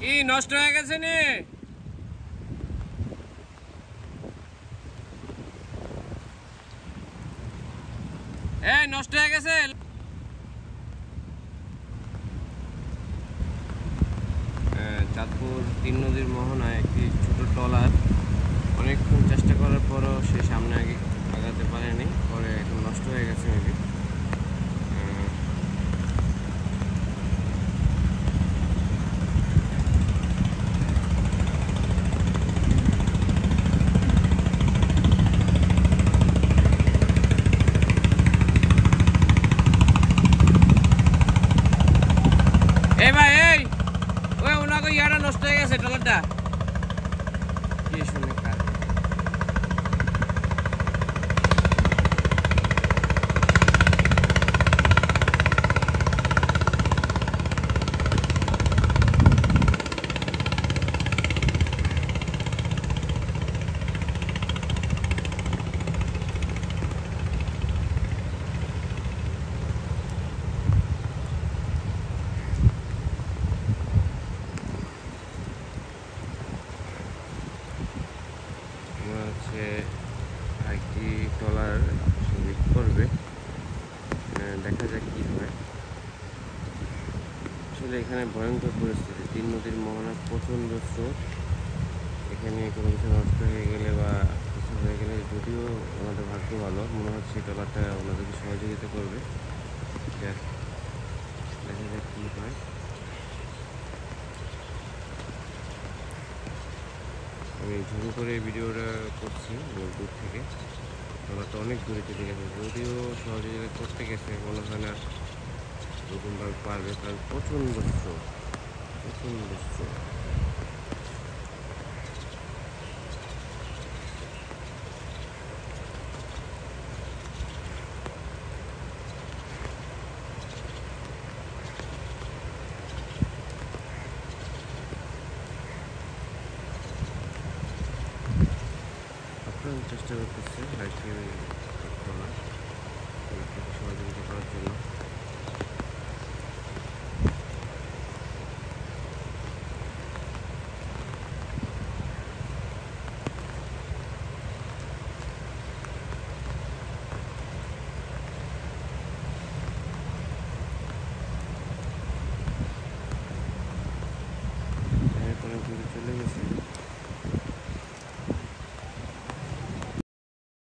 কি নষ্ট হয়ে গেছে নি? এই নষ্ট হয়ে গেছে। চাঁদপুর 3 নদীর মোহনায় একটি ছোট ট্রলার অনেকক্ষণ চেষ্টা করার পরও সে সামনে আগাতে পারেনি, পরে এখন নষ্ট হয়ে গেছে মেবি। এই ভাই, এই ওই ওনাকে ইয়াটা নষ্ট হয়ে গেছে ট্রলারটা। কি শুনে কার হচ্ছে আরেকটি ট্রলার সঙ্গীত করবে, দেখা যাক কি হয়। আসলে এখানে ভয়ঙ্কর পরিস্থিতি, 3 নদীর মোহনা প্রচণ্ড স্রোত। এখানে কোনো কিছু নষ্ট হয়ে গেলে বা কিছু হয়ে গেলে, যদিও ওনাদের ভাগ্য ভালো, মনে হচ্ছে ট্রলারটা ওনাদেরকে সহযোগিতা করবে। দেখা যাক কী হয়। আমি ঝুড়ি করে ভিডিওটা করছি দূর থেকে। ট্রলারটা অনেক দূরে চলে গেছে, যদিও সহযোগিতা করতে গেছে মনে হয় না এরকমভাবে পারবে, কারণ প্রচণ্ড স্রোত, প্রচণ্ড স্রোত। চেষ্টা করতেছে আরেকটি সহযোগিতা করার জন্য।